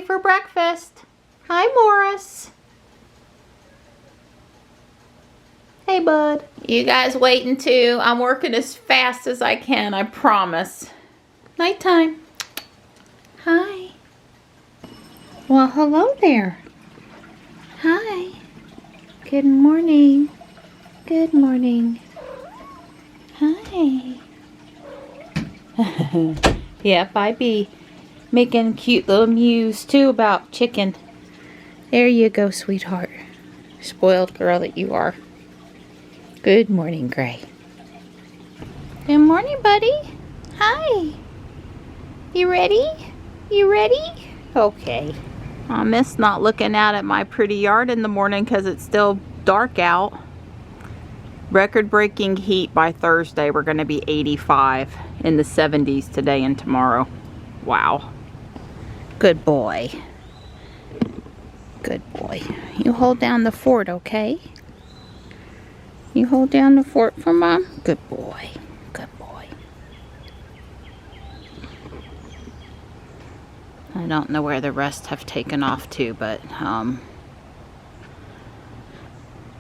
for breakfast. Hi, Morris. Hey, bud. You guys waiting too? I'm working as fast as I can, I promise. Nighttime. Hi. Well, hello there. Hi. Good morning. Good morning. Hi. Yep, I be making cute little mews too about chicken. There you go, sweetheart. Spoiled girl that you are. Good morning, Gray. Good morning, buddy. Hi. You ready? You ready? Okay. I miss not looking out at my pretty yard in the morning because it's still dark out. Record-breaking heat by Thursday. We're going to be 85 in the 70s today and tomorrow. Wow. Good boy. Good boy. You hold down the fort, okay? You hold down the fort for Mom? Good boy. Good boy. I don't know where the rest have taken off to, but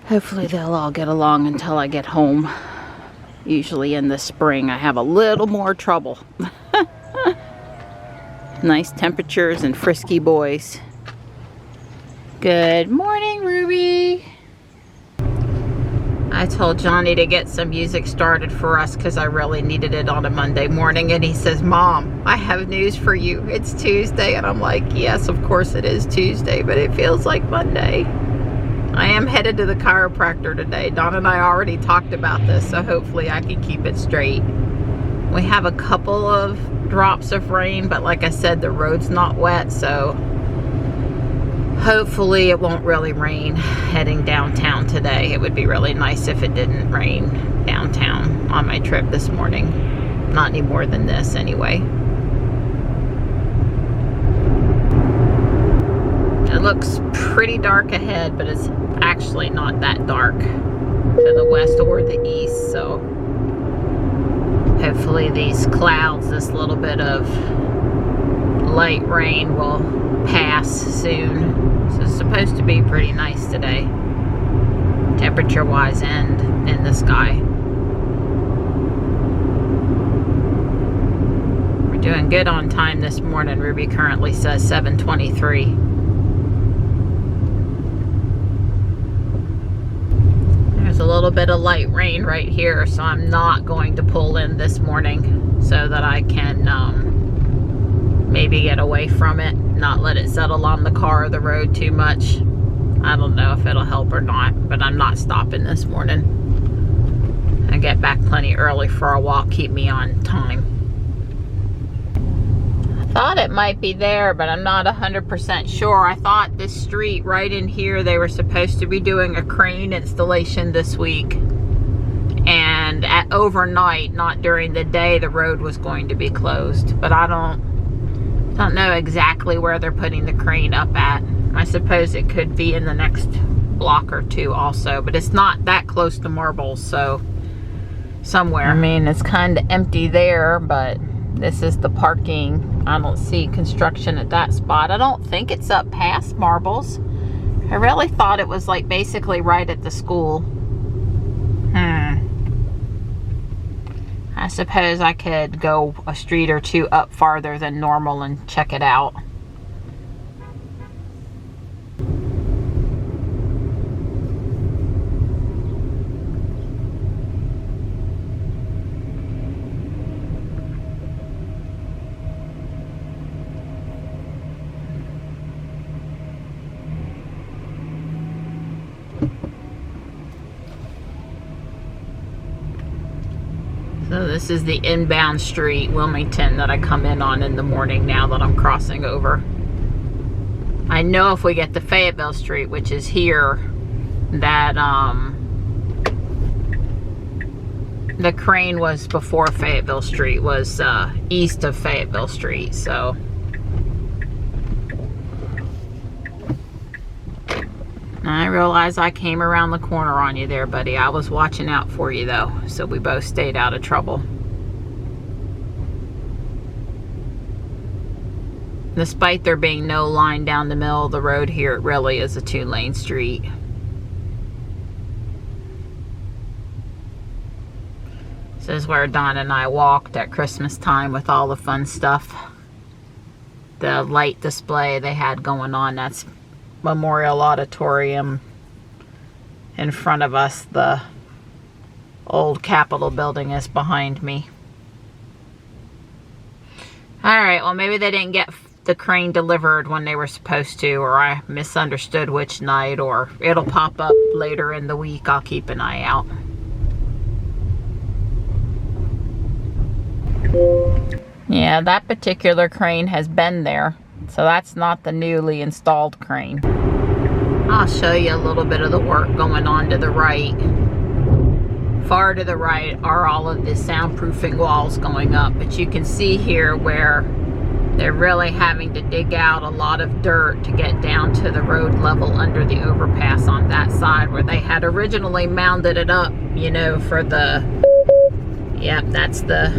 hopefully they'll all get along until I get home. Usually in the spring I have a little more trouble. Nice temperatures and frisky boys. Good morning, Ruby. I told Johnny to get some music started for us because I really needed it on a Monday morning, and he says, Mom, I have news for you. It's Tuesday. And I'm like, yes, of course it is Tuesday, but it feels like Monday. I am headed to the chiropractor today. Dawn and I already talked about this, so hopefully I can keep it straight. We have a couple of drops of rain, but like I said, the road's not wet, so hopefully it won't really rain heading downtown today. It would be really nice if it didn't rain downtown on my trip this morning. Not any more than this anyway. It looks pretty dark ahead, but it's actually not that dark to the west or the east, so hopefully these clouds, this little bit of light rain will pass soon. So it's supposed to be pretty nice today, temperature wise and in the sky. We're doing good on time this morning. Ruby currently says 7:23. There's a little bit of light rain right here, so I'm not going to pull in this morning so that I can maybe get away from it, not let it settle on the car or the road too much. I don't know if it'll help or not, but I'm not stopping this morning. I get back plenty early for a walk, keep me on time. I thought it might be there, but I'm not 100% sure. I thought this street right in here, they were supposed to be doing a crane installation this week. And at overnight, not during the day, the road was going to be closed. But I don't know exactly where they're putting the crane up at. I suppose it could be in the next block or two also, but it's not that close to Marbles, so somewhere. I mean, it's kind of empty there, but this is the parking. I don't see construction at that spot. I don't think it's up past Marbles. I really thought it was like basically right at the school. I suppose I could go a street or two up farther than normal and check it out. So this is the inbound street, Wilmington, that I come in on in the morning now that I'm crossing over. I know if we get to Fayetteville Street, which is here, that the crane was before Fayetteville Street, was east of Fayetteville Street, so. I realize I came around the corner on you there, buddy. I was watching out for you, though, so we both stayed out of trouble. Despite there being no line down the middle of the road here, it really is a 2-lane street. This is where Don and I walked at Christmas time with all the fun stuff. The light display they had going on, that's Memorial Auditorium. In front of us, the old Capitol building is behind me. Alright, well maybe they didn't get the crane delivered when they were supposed to, or I misunderstood which night, or it'll pop up later in the week. I'll keep an eye out. Yeah, that particular crane has been there, so that's not the newly installed crane. I'll show you a little bit of the work going on to the right. Far to the right are all of the soundproofing walls going up, but you can see here where they're really having to dig out a lot of dirt to get down to the road level under the overpass on that side where they had originally mounded it up, you know, for the, yep, that's the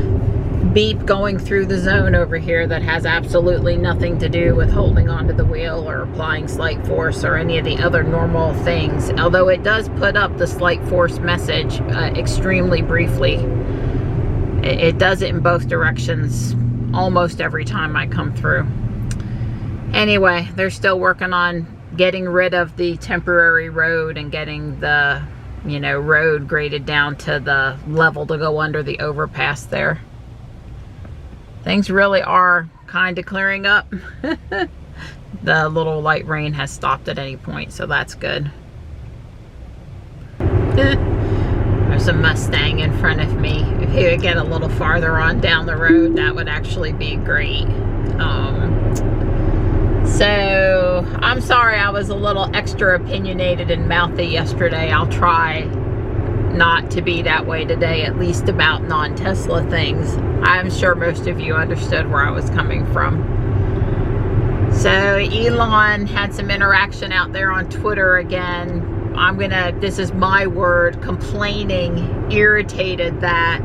beep going through the zone over here that has absolutely nothing to do with holding onto the wheel or applying slight force or any of the other normal things. Although it does put up the slight force message extremely briefly. It does it in both directions almost every time I come through. Anyway, they're still working on getting rid of the temporary road and getting the, you know, road graded down to the level to go under the overpass there. Things really are kind of clearing up. The little light rain has stopped at any point, so that's good. There's a Mustang in front of me. If he would get a little farther on down the road, that would actually be great. So I'm sorry I was a little extra opinionated and mouthy yesterday. I'll try not to be that way today, at least about non-Tesla things. I'm sure most of you understood where I was coming from. So Elon had some interaction out there on Twitter again. This is my word, complaining, irritated that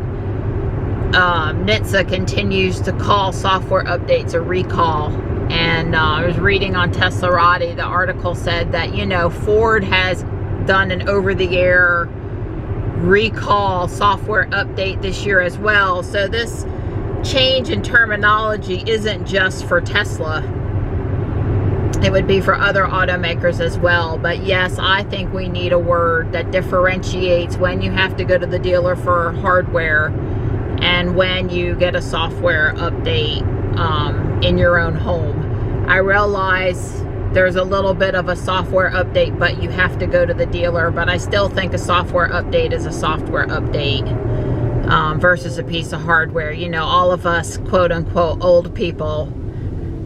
NHTSA continues to call software updates a recall. And I was reading on Teslarati, the article said that, you know, Ford has done an over-the-air recall software update this year as well. So this change in terminology isn't just for Tesla. It would be for other automakers as well. But yes, I think we need a word that differentiates when you have to go to the dealer for hardware and when you get a software update in your own home. I realize there's a little bit of a software update, but you have to go to the dealer. But I still think a software update is a software update versus a piece of hardware. You know, all of us, quote unquote, old people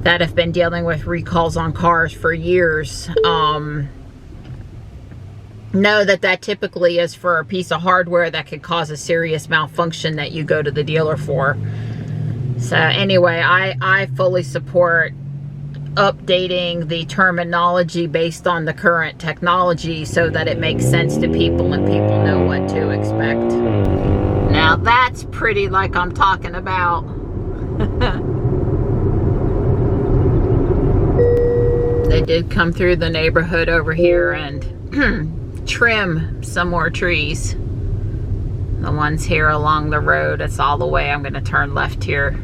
that have been dealing with recalls on cars for years know that that typically is for a piece of hardware that could cause a serious malfunction that you go to the dealer for. So anyway, I fully support updating the terminology based on the current technology so that it makes sense to people and people know what to expect. Now that's pretty like I'm talking about. They did come through the neighborhood over here and trim some more trees. The ones here along the road, it's all the way, I'm going to turn left here.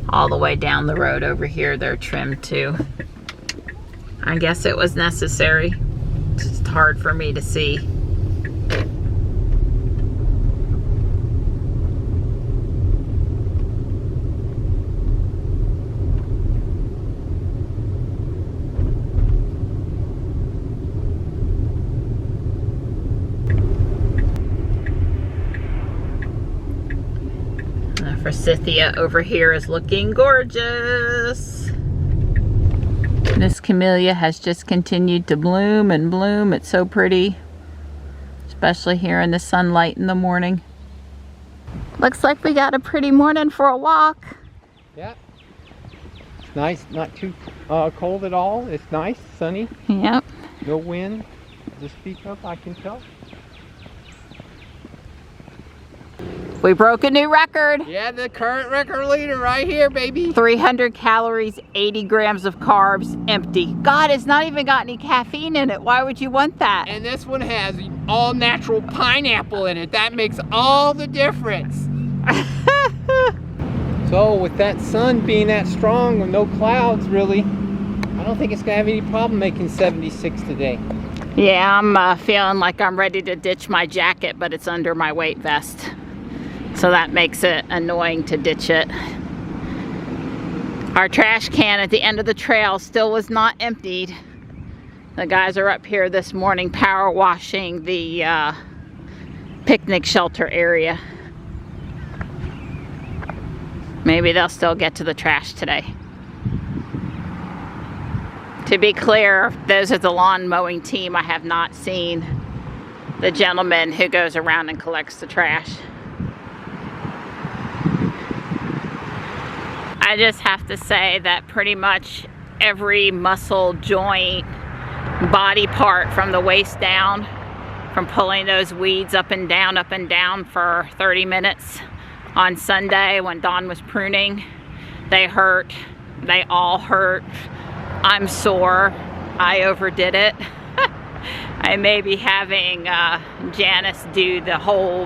All the way down the road over here, they're trimmed too. I guess it was necessary. It's just hard for me to see. Forsythia over here is looking gorgeous. This camellia has just continued to bloom and bloom. It's so pretty, especially here in the sunlight in the morning. Looks like we got a pretty morning for a walk. Yeah, it's nice, not too cold at all. It's nice, sunny. Yep. No wind to speak of, I can tell. We broke a new record. Yeah, the current record leader right here, baby. 300 calories, 80 grams of carbs, empty. God, it's not even got any caffeine in it. Why would you want that? And this one has all natural pineapple in it. That makes all the difference. So with that sun being that strong with no clouds really, I don't think it's gonna have any problem making 76 today. Yeah, I'm feeling like I'm ready to ditch my jacket, but it's under my weight vest. So that makes it annoying to ditch it. Our trash can at the end of the trail still was not emptied. The guys are up here this morning power washing the picnic shelter area. Maybe they'll still get to the trash today. To be clear, those are the lawn mowing team. I have not seen the gentleman who goes around and collects the trash. I just have to say that pretty much every muscle, joint, body part from the waist down, from pulling those weeds up and down for 30 minutes on Sunday when Dawn was pruning, they hurt. They all hurt. I'm sore. I overdid it. I may be having Janice do the whole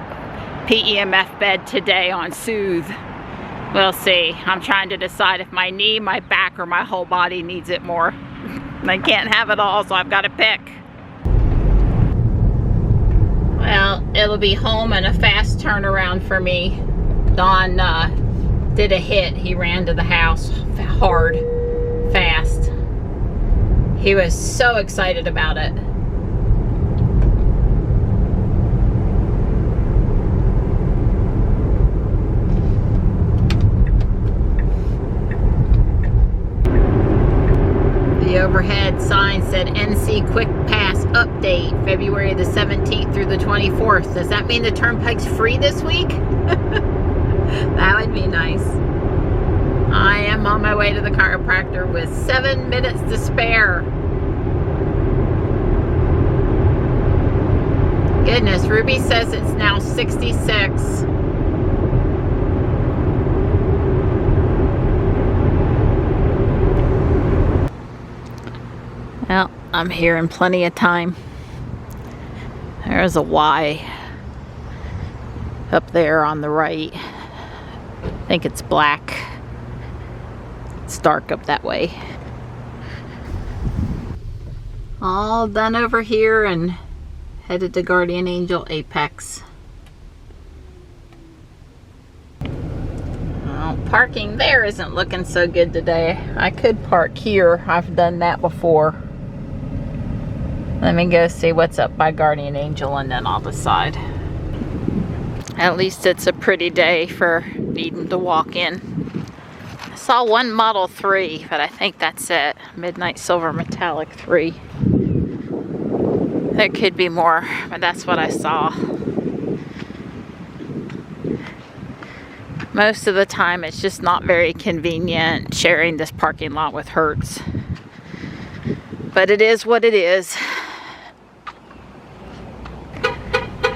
PEMF bed today on Soothe. We'll see. I'm trying to decide if my knee, my back, or my whole body needs it more. I can't have it all, so I've got to pick. Well, it'll be home and a fast turnaround for me. Don did a hit. He ran to the house hard, fast. He was so excited about it. The overhead sign said NC Quick Pass Update, February the 17th through the 24th. Does that mean the turnpike's free this week? That would be nice. I am on my way to the chiropractor with 7 minutes to spare. Goodness, Ruby says it's now 66. Well, I'm here in plenty of time. There's a Y up there on the right. I think it's black. It's dark up that way. All done over here and headed to Guardian Angel Apex. Well, parking there isn't looking so good today. I could park here. I've done that before. Let me go see what's up by Guardian Angel and then I'll decide. At least it's a pretty day for needing to walk in. I saw one Model 3, but I think that's it. Midnight Silver Metallic 3. There could be more, but that's what I saw. Most of the time it's just not very convenient sharing this parking lot with Hertz. But it is what it is.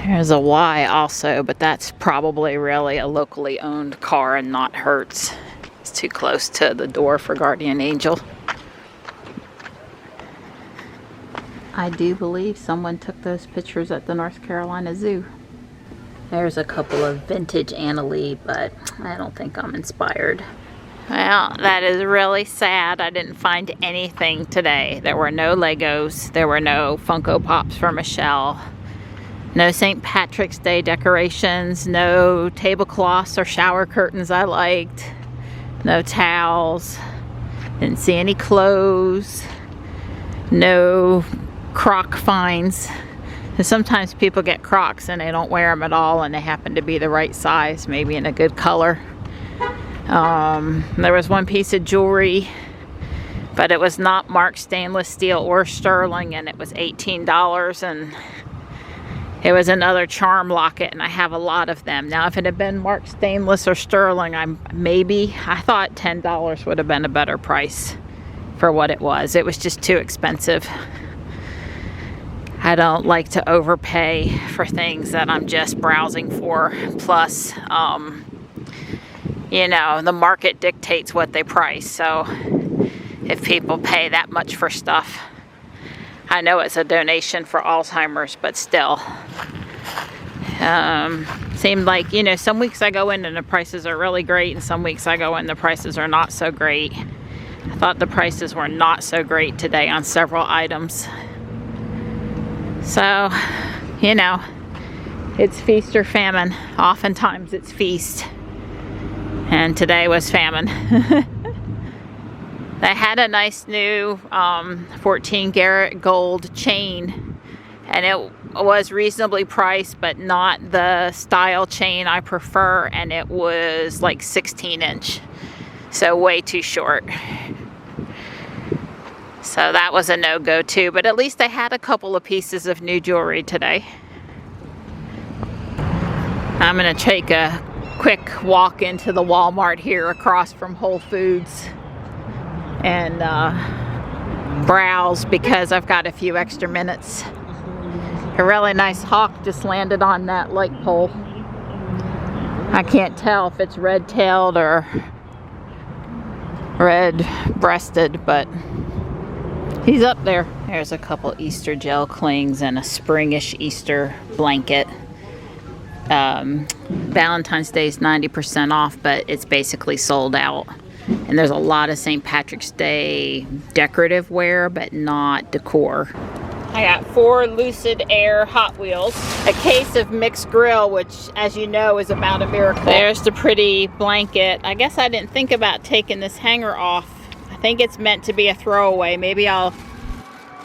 There's a Y also, but that's probably really a locally owned car and not Hertz. It's too close to the door for Guardian Angel. I do believe someone took those pictures at the North Carolina Zoo. There's a couple of vintage Annalee, but I don't think I'm inspired. Well, that is really sad. I didn't find anything today. There were no Legos. There were no Funko Pops for Michelle. No St. Patrick's Day decorations. No tablecloths or shower curtains I liked. No towels. Didn't see any clothes. No Croc finds. Sometimes people get Crocs and they don't wear them at all and they happen to be the right size, maybe in a good color. There was one piece of jewelry, but it was not marked stainless steel or sterling, and it was $18, and it was another charm locket, and I have a lot of them. Now, if it had been marked stainless or sterling, I thought $10 would have been a better price for what it was. It was just too expensive. I don't like to overpay for things that I'm just browsing for. Plus, you know, the market dictates what they price. So if people pay that much for stuff, I know it's a donation for Alzheimer's, but still. Seemed like, you know, some weeks I go in and the prices are really great, and some weeks I go in the prices are not so great. I thought the prices were not so great today on several items. So, you know, it's feast or famine. Oftentimes it's feast. And today was famine. They had a nice new 14 karat gold chain, and it was reasonably priced, but not the style chain I prefer, and it was like 16-inch, so way too short. So that was a no-go too, but at least they had a couple of pieces of new jewelry today. I'm gonna take a quick walk into the Walmart here across from Whole Foods and browse because I've got a few extra minutes. A really nice hawk just landed on that light pole. I can't tell if it's red-tailed or red-breasted, but he's up there. There's a couple Easter gel clings and a springish Easter blanket. Valentine's Day is 90% off, but it's basically sold out. And there's a lot of St. Patrick's Day decorative wear, but not decor. I got 4 Lucid Air Hot Wheels, a case of mixed grill, which, as you know, is about a miracle. There's the pretty blanket. I guess I didn't think about taking this hanger off. I think it's meant to be a throwaway. Maybe I'll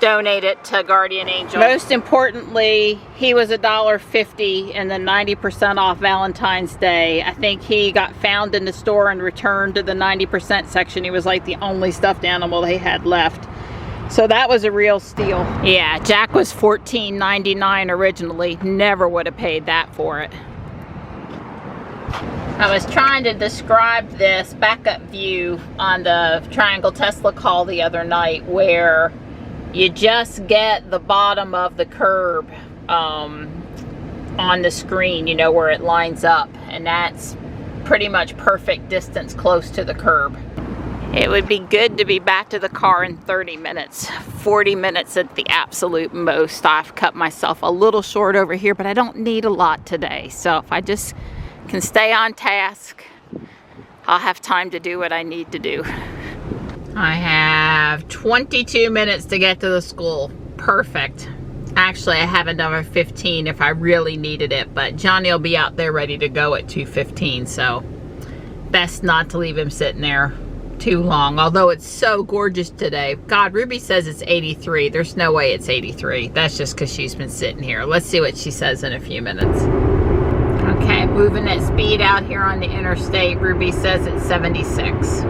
donate it to Guardian Angel. Most importantly, he was $1.50 and then 90% off Valentine's Day. I think he got found in the store and returned to the 90% section. He was like the only stuffed animal they had left. So that was a real steal. Yeah, Jack was $14.99 originally. Never would have paid that for it. I was trying to describe this backup view on the Triangle Tesla call the other night, where you just get the bottom of the curb on the screen, you know, where it lines up, and that's pretty much perfect distance close to the curb. It would be good to be back to the car in 30 minutes, 40 minutes at the absolute most. I've cut myself a little short over here, but I don't need a lot today. So if I just can stay on task, I'll have time to do what I need to do. I have 22 minutes to get to the school. Perfect. Actually, I have another 15 if I really needed it, but Johnny will be out there ready to go at 2:15, so best not to leave him sitting there too long, although it's so gorgeous today. God, Ruby says it's 83. There's no way it's 83. That's just because she's been sitting here. Let's see what she says in a few minutes. Okay, moving at speed out here on the interstate. Ruby says it's 76.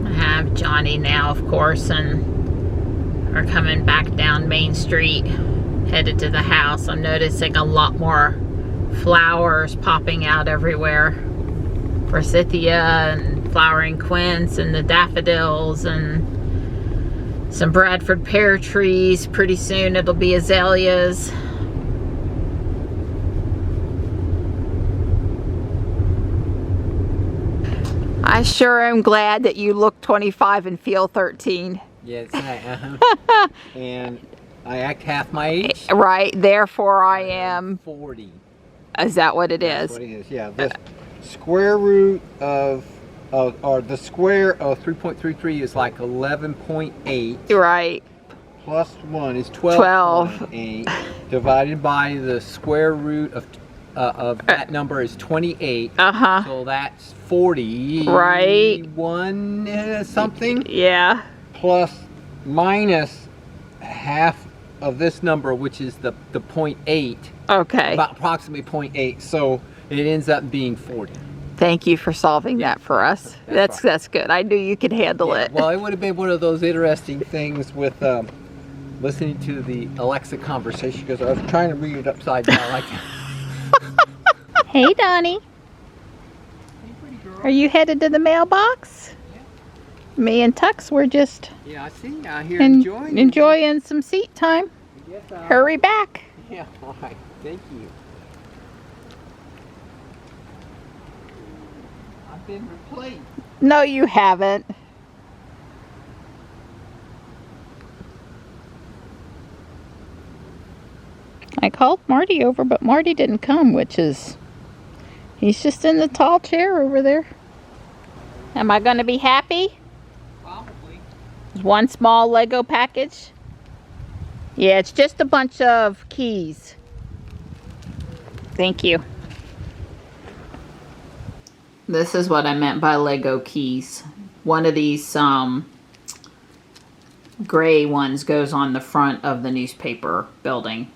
I have Johnny now, of course, and we're coming back down Main Street, headed to the house. I'm noticing a lot more flowers popping out everywhere. Forsythia and flowering quince and the daffodils and some Bradford pear trees. Pretty soon it'll be azaleas. I sure am glad that you look 25 and feel 13. Yes, and I act half my age. Right, therefore I am 40. Is that what it is? That's what it is, yeah. The square root of, or the square of 3.33 is like 11.8. Right. Plus 1 is 12.8. Divided by the square root of that number is 28. Uh-huh. So that's 40. Right. 1 something. Yeah. Plus minus half of this number, which is the 0.8. Okay. About approximately 0.8. So it ends up being 40. Thank you for solving that for us. That's good. I knew you could handle it. Well, it would have been one of those interesting things with listening to the Alexa conversation, because I was trying to read it upside down like that. Hey, Donnie. Are you headed to the mailbox? Yeah. Me and Tux were just Yeah, I see. Out here enjoying some seat time. Yes, Hurry back. Yeah, all right. Thank you. I've been replaced. No, you haven't. I called Marty over, but Marty didn't come, he's just in the tall chair over there. Am I going to be happy? Probably. One small Lego package. Yeah, it's just a bunch of keys. Thank you. This is what I meant by Lego keys. One of these gray ones goes on the front of the newspaper building.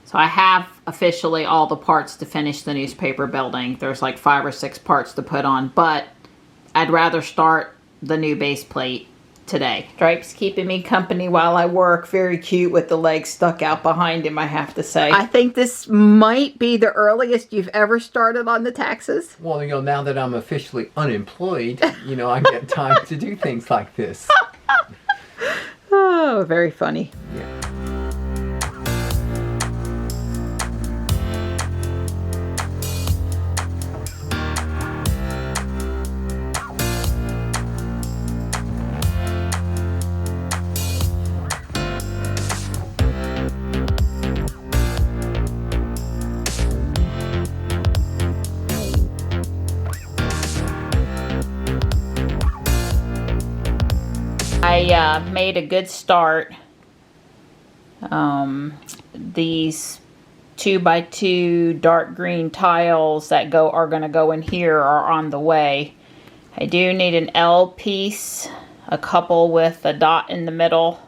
So I have officially all the parts to finish the newspaper building. There's like 5 or 6 parts to put on, but I'd rather start the new base plate today. Stripe's keeping me company while I work. Very cute with the legs stuck out behind him, I have to say. I think this might be the earliest you've ever started on the taxes. Well, now that I'm officially unemployed, I get time to do things like this. Oh, very funny. Yeah. I made a good start. These 2x2 dark green tiles that are going to go in here are on the way. I do need an L piece, a couple with a dot in the middle,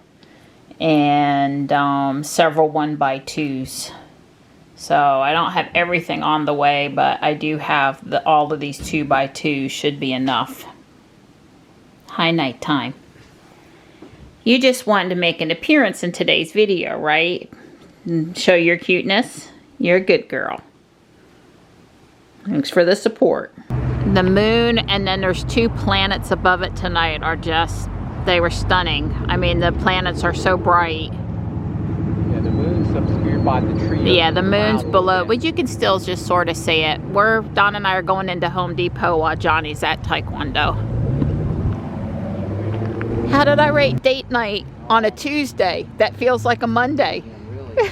and several 1x2s. So I don't have everything on the way, but I do have all of these 2x2s should be enough. Hi, nighttime. You just wanted to make an appearance in today's video, right? Show your cuteness. You're a good girl. Thanks for the support. The moon, and then there's 2 planets above it tonight they were stunning. I mean, the planets are so bright. Yeah, the moon's obscured by the tree. Yeah, the moon's below, but you can still just sort of see it. Don and I are going into Home Depot while Johnny's at Taekwondo. How did I rate date night on a Tuesday? That feels like a Monday. Yeah, really.